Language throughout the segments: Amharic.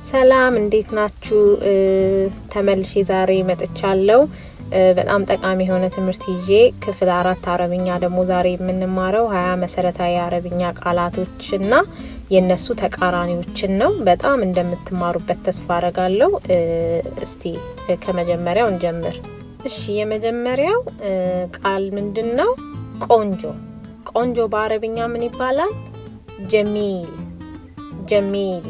ሰላም እንዴት ናችሁ? ተመልሼ ዛሬ መጥቻለሁ። በጣም ጠቃሚ የሆነ ትምህርት ይዤ ክፍል 4 አረብኛ ደግሞ ዛሬ የምንማረው 20 መሰረታዊ አረብኛ ቃላቶችና የነሱ ተቃራኒዎችን ነው። በጣም እንደምትማሩበት ተስፋ አረጋለሁ። እስቲ ከመጀመሪያው እንጀምር። እሺ የመጀመሪያው ቃል ምንድነው? ቆንጆ። ቆንጆ በአረብኛ ምን ይባላል? ጀሚል። ጀሚል።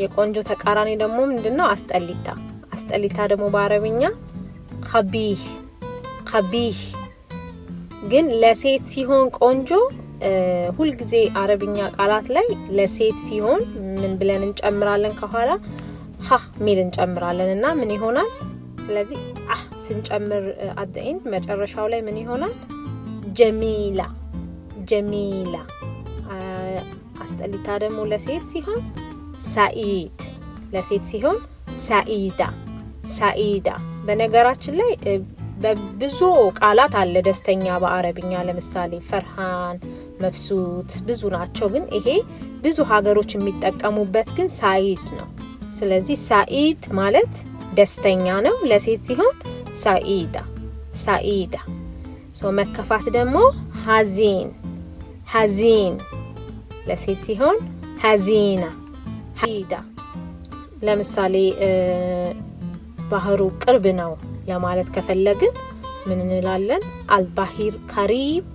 የቆንጆ ተቃራኒ ደግሞ ምንድነው? አስጠሊታ። አስጠሊታ ደግሞ በአረብኛ ኸቢህ። ኸቢህ። ግን ለሴት ሲሆን ቆንጆ ሁሉ ጊዜ አረብኛ ቃላት ላይ ለሴት ሲሆን ምን ብለን እንጨምራለን? ከኋላ ሀ ሚል እንጨምራለን እና ምን ይሆናል? ስለዚህ ስንጨምር አደይን መጨረሻው ላይ ምን ይሆናል? ጀሚላ። ጀሚላ። አስጠሊታ ደግሞ ለሴት ሲሆን ሳኢድ። ለሴት ሲሆን ሳኢዳ። ሳኢዳ። በነገራችን ላይ በብዙ ቃላት አለ ደስተኛ በአረብኛ። ለምሳሌ ፈርሃን፣ መብሱት ብዙ ናቸው። ግን ይሄ ብዙ ሀገሮች የሚጠቀሙበት ግን ሳኢድ ነው። ስለዚህ ሳኢድ ማለት ደስተኛ ነው። ለሴት ሲሆን ሳኢዳ። ሳኢዳ። መከፋት ደግሞ ሀዚን። ሀዚን። ለሴት ሲሆን ሀዚና። ሀይዳ። ለምሳሌ ባህሩ ቅርብ ነው ለማለት ከፈለግን ምን እንላለን? አልባሂር ከሪብ።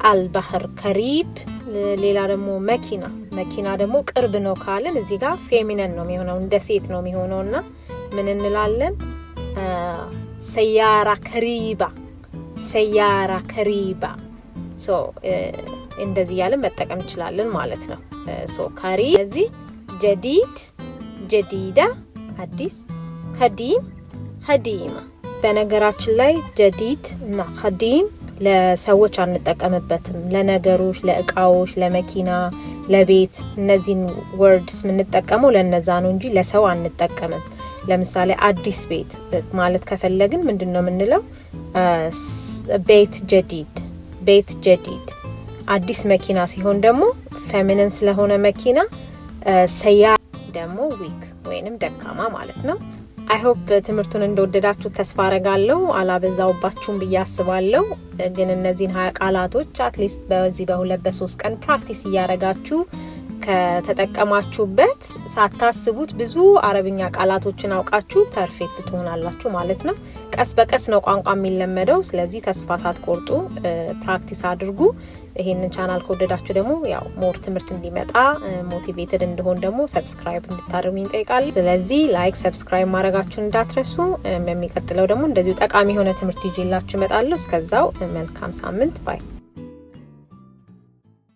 አልባህር ከሪብ። ሌላ ደግሞ መኪና። መኪና ደግሞ ቅርብ ነው ካልን እዚህ ጋር ፌሚነን ነው የሚሆነው፣ እንደ ሴት ነው የሚሆነውና ምን እንላለን? ሰያራ ከሪባ። ሰያራ ከሪባ። እንደዚህ ያለን መጠቀም እንችላለን ማለት ነው። ካሪ። ስለዚህ ጀዲድ፣ ጀዲዳ አዲስ፣ ከዲም፣ ከዲማ። በነገራችን ላይ ጀዲድ እና ከዲም ለሰዎች አንጠቀምበትም። ለነገሮች፣ ለእቃዎች፣ ለመኪና፣ ለቤት እነዚህን ወርድስ የምንጠቀመው ለነዛ ነው እንጂ ለሰው አንጠቀምም። ለምሳሌ አዲስ ቤት ማለት ከፈለግን ምንድነው የምንለው? ቤት ጀዲድ። ቤት ጀዲድ። አዲስ መኪና ሲሆን ደግሞ ፌሚኒን ስለሆነ መኪና ሰያ ደግሞ ዊክ ወይንም ደካማ ማለት ነው። አይ ሆፕ ትምህርቱን እንደወደዳችሁ ተስፋ አረጋለሁ። አላበዛውባችሁም ብዬ አስባለሁ። ግን እነዚህን 20 ቃላቶች አትሊስት በዚህ በ2-3 ቀን ፕራክቲስ እያረጋችሁ ከተጠቀማችሁበት ሳታስቡት ብዙ አረብኛ ቃላቶችን አውቃችሁ ፐርፌክት ትሆናላችሁ ማለት ነው። ቀስ በቀስ ነው ቋንቋ የሚለመደው። ስለዚህ ተስፋ ሳትቆርጡ ፕራክቲስ አድርጉ። ይሄንን ቻናል ከወደዳችሁ ደግሞ ያው ሞር ትምህርት እንዲመጣ ሞቲቬትድ እንደሆን ደግሞ ሰብስክራይብ እንድታደርጉኝ እንጠይቃለን። ስለዚህ ላይክ፣ ሰብስክራይብ ማድረጋችሁን እንዳትረሱ። በሚቀጥለው ደግሞ እንደዚሁ ጠቃሚ የሆነ ትምህርት ይዤላችሁ እመጣለሁ። እስከዛው መልካም ሳምንት። ባይ